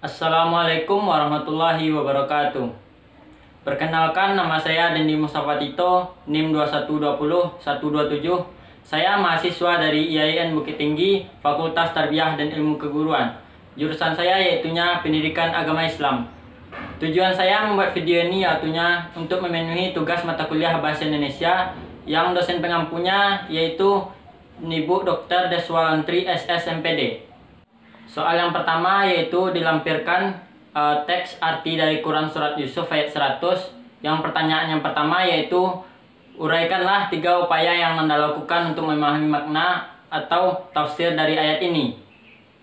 Assalamualaikum warahmatullahi wabarakatuh. Perkenalkan, nama saya Dendi Mustafa Tito, NIM 2120-127. Saya mahasiswa dari IAIN Bukit Tinggi, Fakultas Tarbiyah dan Ilmu Keguruan. Jurusan saya yaitunya Pendidikan Agama Islam. Tujuan saya membuat video ini yaitunya untuk memenuhi tugas mata kuliah Bahasa Indonesia yang dosen pengampunya yaitu Ibu Dr. Deswalantri SS MPD. Soal yang pertama yaitu dilampirkan teks arti dari Quran Surat Yusuf ayat 100. Yang pertanyaan yang pertama yaitu uraikanlah 3 upaya yang Anda lakukan untuk memahami makna atau tafsir dari ayat ini.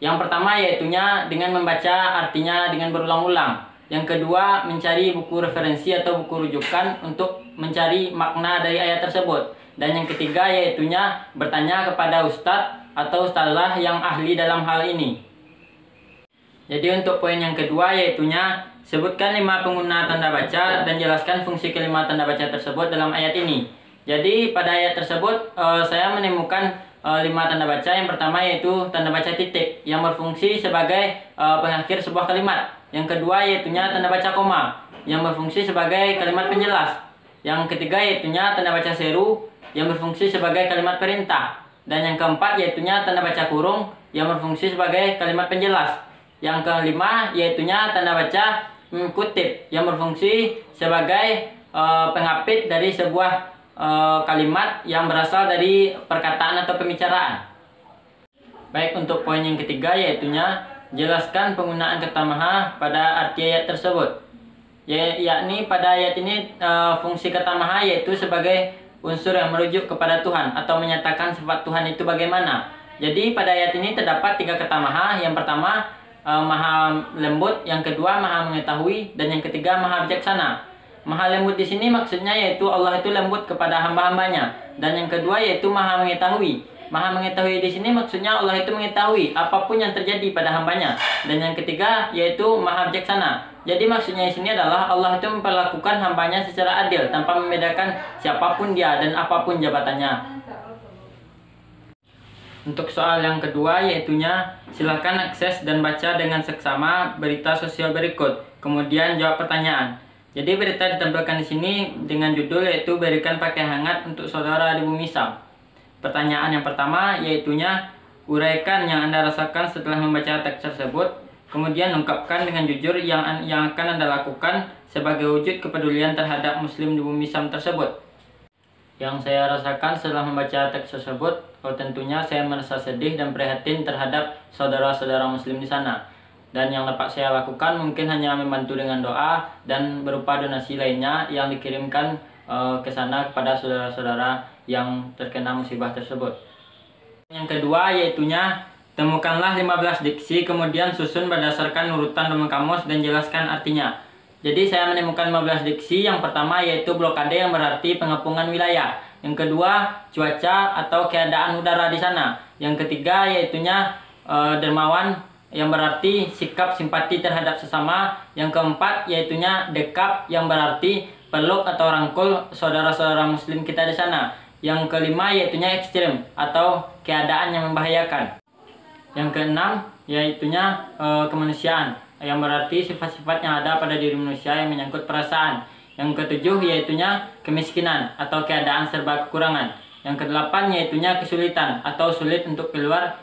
Yang pertama yaitunya dengan membaca artinya dengan berulang-ulang. Yang kedua mencari buku referensi atau buku rujukan untuk mencari makna dari ayat tersebut. Dan yang ketiga yaitunya bertanya kepada ustadz atau ustazah yang ahli dalam hal ini. Jadi untuk poin yang kedua yaitunya sebutkan 5 pengguna tanda baca dan jelaskan fungsi kelima tanda baca tersebut dalam ayat ini. Jadi pada ayat tersebut saya menemukan 5 tanda baca. Yang pertama yaitu tanda baca titik yang berfungsi sebagai pengakhir sebuah kalimat. Yang kedua yaitunya tanda baca koma yang berfungsi sebagai kalimat penjelas. Yang ketiga yaitunya tanda baca seru yang berfungsi sebagai kalimat perintah. Dan yang keempat yaitunya tanda baca kurung yang berfungsi sebagai kalimat penjelas. Yang kelima yaitunya tanda baca kutip yang berfungsi sebagai pengapit dari sebuah kalimat yang berasal dari perkataan atau pembicaraan. Baik, untuk poin yang ketiga yaitunya jelaskan penggunaan kata maha pada arti ayat tersebut. Yakni pada ayat ini fungsi kata maha yaitu sebagai unsur yang merujuk kepada Tuhan atau menyatakan sifat Tuhan itu bagaimana. Jadi pada ayat ini terdapat 3 kata maha. Yang pertama maha lembut, yang kedua maha mengetahui, dan yang ketiga maha bijaksana. Maha lembut di sini maksudnya yaitu Allah itu lembut kepada hamba-hambanya. Dan yang kedua yaitu maha mengetahui. Maha mengetahui di sini maksudnya Allah itu mengetahui apapun yang terjadi pada hambanya. Dan yang ketiga yaitu maha bijaksana. Jadi maksudnya di sini adalah Allah itu memperlakukan hambanya secara adil tanpa membedakan siapapun dia dan apapun jabatannya. Untuk soal yang kedua yaitunya silakan akses dan baca dengan seksama berita sosial berikut, kemudian jawab pertanyaan. Jadi berita ditampilkan di sini dengan judul yaitu berikan pakaian hangat untuk saudara di bumi Syam. Pertanyaan yang pertama yaitunya uraikan yang Anda rasakan setelah membaca teks tersebut, kemudian ungkapkan dengan jujur yang akan Anda lakukan sebagai wujud kepedulian terhadap muslim di bumi Syam tersebut. Yang saya rasakan setelah membaca teks tersebut, tentunya saya merasa sedih dan prihatin terhadap saudara-saudara muslim di sana. Dan yang dapat saya lakukan mungkin hanya membantu dengan doa dan berupa donasi lainnya yang dikirimkan ke sana kepada saudara-saudara yang terkena musibah tersebut. Yang kedua yaitunya temukanlah 15 diksi, kemudian susun berdasarkan urutan dalam kamus dan jelaskan artinya. Jadi saya menemukan 15 diksi. Yang pertama yaitu blokade yang berarti pengepungan wilayah. Yang kedua cuaca atau keadaan udara di sana. Yang ketiga yaitunya dermawan yang berarti sikap simpati terhadap sesama. Yang keempat yaitunya dekap yang berarti peluk atau rangkul saudara-saudara muslim kita di sana. Yang kelima yaitunya ekstrem atau keadaan yang membahayakan. Yang keenam yaitunya kemanusiaan yang berarti sifat-sifat yang ada pada diri manusia yang menyangkut perasaan. Yang ketujuh yaitunya kemiskinan atau keadaan serba kekurangan. Yang kedelapan yaitunya kesulitan atau sulit untuk keluar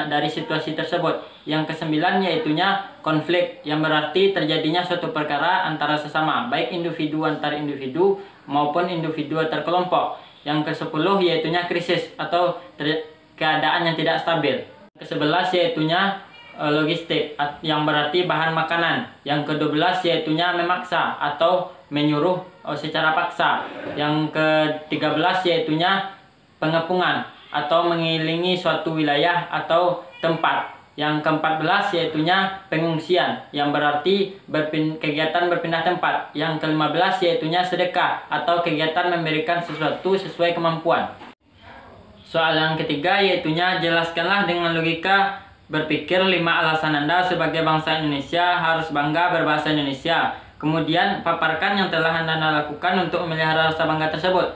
dari situasi tersebut. Yang kesembilan yaitunya konflik yang berarti terjadinya suatu perkara antara sesama, baik individu antar individu maupun individu antar kelompok. Yang kesepuluh yaitunya krisis atau keadaan yang tidak stabil. Yang ke-11 yaitunya logistik yang berarti bahan makanan. Yang ke-12 yaitunya memaksa atau menyuruh secara paksa. Yang ke-13 yaitunya pengepungan atau mengelilingi suatu wilayah atau tempat. Yang ke-14 yaitunya pengungsian yang berarti kegiatan berpindah tempat. Yang ke-15 yaitunya sedekah atau kegiatan memberikan sesuatu sesuai kemampuan. Soal yang ketiga yaitunya jelaskanlah dengan logika berpikir 5 alasan Anda sebagai bangsa Indonesia harus bangga berbahasa Indonesia. Kemudian paparkan yang telah Anda lakukan untuk memelihara rasa bangga tersebut.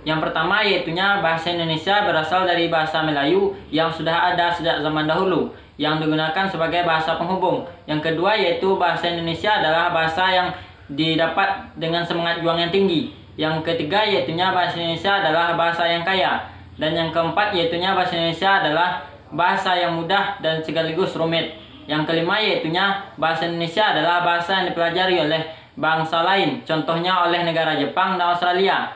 Yang pertama yaitunya bahasa Indonesia berasal dari bahasa Melayu yang sudah ada sejak zaman dahulu. yang digunakan sebagai bahasa penghubung. Yang kedua yaitu bahasa Indonesia adalah bahasa yang didapat dengan semangat juang yang tinggi. Yang ketiga yaitunya bahasa Indonesia adalah bahasa yang kaya. Dan yang keempat yaitunya bahasa Indonesia adalah bahasa yang mudah dan sekaligus rumit. Yang kelima yaitunya bahasa Indonesia adalah bahasa yang dipelajari oleh bangsa lain, contohnya oleh negara Jepang dan Australia.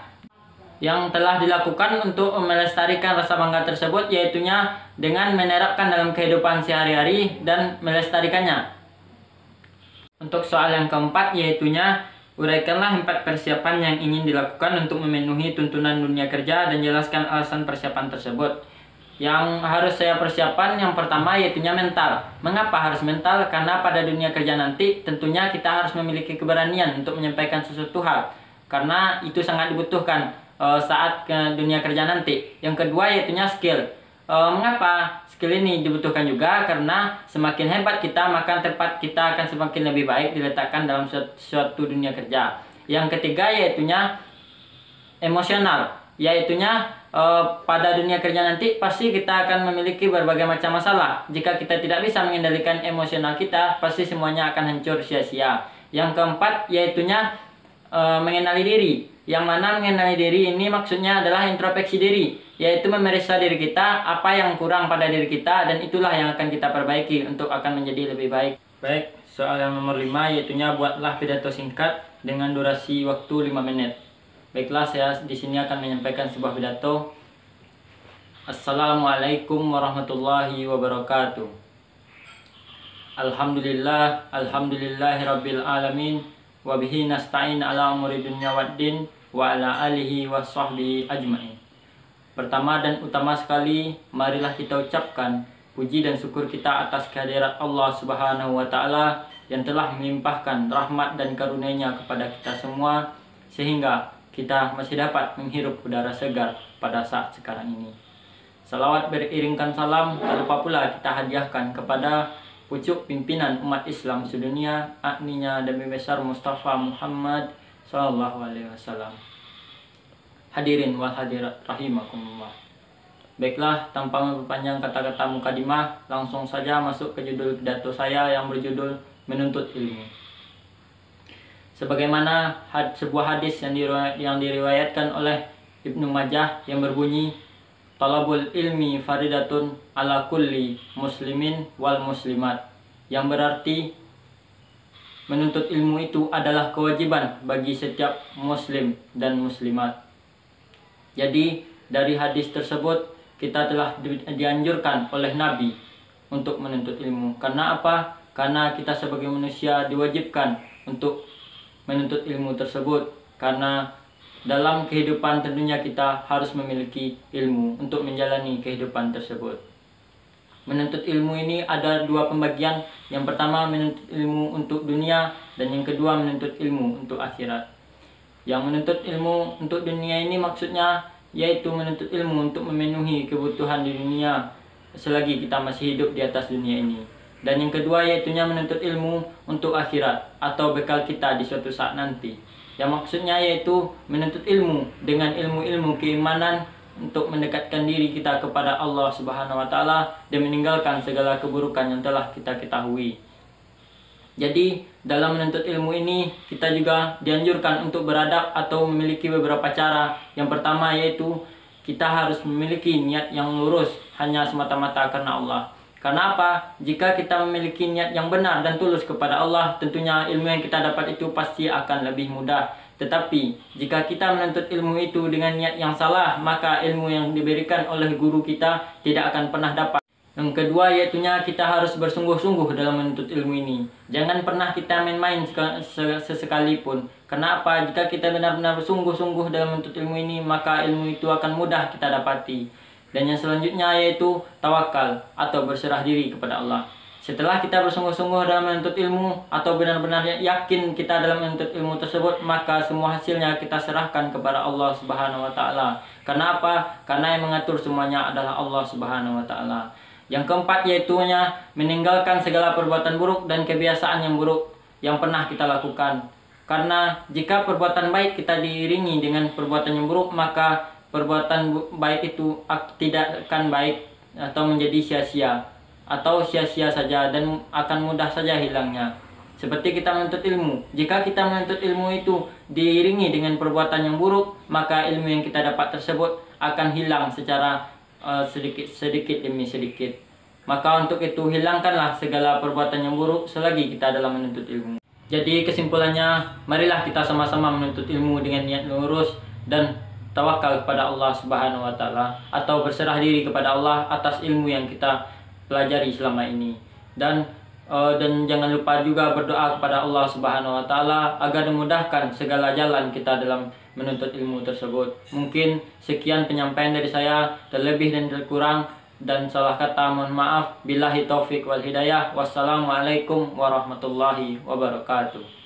Yang telah dilakukan untuk melestarikan rasa bangga tersebut yaitunya dengan menerapkan dalam kehidupan sehari-hari dan melestarikannya. Untuk soal yang keempat yaitunya uraikanlah 4 persiapan yang ingin dilakukan untuk memenuhi tuntunan dunia kerja dan jelaskan alasan persiapan tersebut. Yang harus saya persiapan yang pertama yaitunya mental. Mengapa harus mental? Karena pada dunia kerja nanti tentunya kita harus memiliki keberanian untuk menyampaikan sesuatu hal. Karena itu sangat dibutuhkan saat ke dunia kerja nanti. Yang kedua yaitunya skill. Mengapa skill ini dibutuhkan juga? Karena semakin hebat kita maka tempat kita akan semakin lebih baik diletakkan dalam suatu dunia kerja. Yang ketiga yaitunya emosional. Yaitunya pada dunia kerja nanti pasti kita akan memiliki berbagai macam masalah. Jika kita tidak bisa mengendalikan emosional kita, pasti semuanya akan hancur sia-sia. Yang keempat yaitunya mengenali diri. Yang mana mengenali diri ini maksudnya adalah introspeksi diri, yaitu memeriksa diri kita apa yang kurang pada diri kita, dan itulah yang akan kita perbaiki untuk akan menjadi lebih baik. Baik, soal yang nomor 5 yaitunya buatlah pidato singkat dengan durasi waktu 5 menit. Baiklah, saya di sini akan menyampaikan sebuah pidato. Assalamualaikum warahmatullahi wabarakatuh. Alhamdulillahirabbil alamin wa bihi nasta'in ala umuri dunya waddin wa ala alihi washabbihi ajmain. Pertama dan utama sekali, marilah kita ucapkan puji dan syukur kita atas kehadirat Allah Subhanahu wa taala yang telah melimpahkan rahmat dan karunia-Nya kepada kita semua sehingga kita masih dapat menghirup udara segar pada saat sekarang ini. Salawat beriringkan salam, tak lupa pula kita hadiahkan kepada pucuk pimpinan umat Islam sedunia, akninya Nabi besar Mustafa Muhammad Sallallahu Alaihi Wasallam. Hadirin wal hadirat rahimakumullah. Baiklah, tanpa memperpanjang kata-kata mukadimah, langsung saja masuk ke judul pidato saya yang berjudul Menuntut Ilmu. Sebagaimana sebuah hadis yang diriwayatkan oleh Ibnu Majah yang berbunyi, Talabul ilmi faridatun ala kulli muslimin wal muslimat, yang berarti menuntut ilmu itu adalah kewajiban bagi setiap muslim dan muslimat. Jadi dari hadis tersebut kita telah dianjurkan oleh Nabi untuk menuntut ilmu. Karena apa? Karena kita sebagai manusia diwajibkan untuk menuntut ilmu tersebut, karena dalam kehidupan tentunya kita harus memiliki ilmu untuk menjalani kehidupan tersebut. Menuntut ilmu ini ada 2 pembagian. Yang pertama menuntut ilmu untuk dunia, dan yang kedua menuntut ilmu untuk akhirat. Yang menuntut ilmu untuk dunia ini maksudnya yaitu menuntut ilmu untuk memenuhi kebutuhan di dunia selagi kita masih hidup di atas dunia ini. Dan yang kedua yaitunya menuntut ilmu untuk akhirat atau bekal kita di suatu saat nanti. Yang maksudnya yaitu menuntut ilmu dengan ilmu-ilmu keimanan untuk mendekatkan diri kita kepada Allah Subhanahu wa taala dan meninggalkan segala keburukan yang telah kita ketahui. Jadi dalam menuntut ilmu ini kita juga dianjurkan untuk beradab atau memiliki beberapa cara. Yang pertama yaitu kita harus memiliki niat yang lurus hanya semata-mata karena Allah. Karena apa? Jika kita memiliki niat yang benar dan tulus kepada Allah, tentunya ilmu yang kita dapat itu pasti akan lebih mudah. Tetapi jika kita menuntut ilmu itu dengan niat yang salah, maka ilmu yang diberikan oleh guru kita tidak akan pernah dapat. Yang kedua yaitunya kita harus bersungguh-sungguh dalam menuntut ilmu ini. Jangan pernah kita main-main sesekalipun. Karena apa? Jika kita benar-benar bersungguh-sungguh dalam menuntut ilmu ini, maka ilmu itu akan mudah kita dapati. Dan yang selanjutnya yaitu tawakal atau berserah diri kepada Allah. Setelah kita bersungguh-sungguh dalam menuntut ilmu atau benar-benar yakin kita dalam menuntut ilmu tersebut, maka semua hasilnya kita serahkan kepada Allah Subhanahu wa taala. Karena apa? Karena yang mengatur semuanya adalah Allah Subhanahu wa taala. Yang keempat yaitunya meninggalkan segala perbuatan buruk dan kebiasaan yang buruk yang pernah kita lakukan. Karena jika perbuatan baik kita diiringi dengan perbuatan yang buruk, maka perbuatan baik itu tidak akan baik atau menjadi sia-sia. atau sia-sia saja dan akan mudah saja hilangnya. Seperti kita menuntut ilmu. Jika kita menuntut ilmu itu diiringi dengan perbuatan yang buruk, maka ilmu yang kita dapat tersebut akan hilang secara sedikit demi sedikit. Maka untuk itu hilangkanlah segala perbuatan yang buruk selagi kita dalam menuntut ilmu. Jadi kesimpulannya, marilah kita sama-sama menuntut ilmu dengan niat lurus dan tawakal kepada Allah Subhanahu wa taala, atau berserah diri kepada Allah atas ilmu yang kita pelajari selama ini. Dan jangan lupa juga berdoa kepada Allah Subhanahu wa taala agar dimudahkan segala jalan kita dalam menuntut ilmu tersebut. Mungkin sekian penyampaian dari saya, terlebih dan terkurang dan salah kata mohon maaf. Billahi taufik wal hidayah. Wassalamualaikum warahmatullahi wabarakatuh.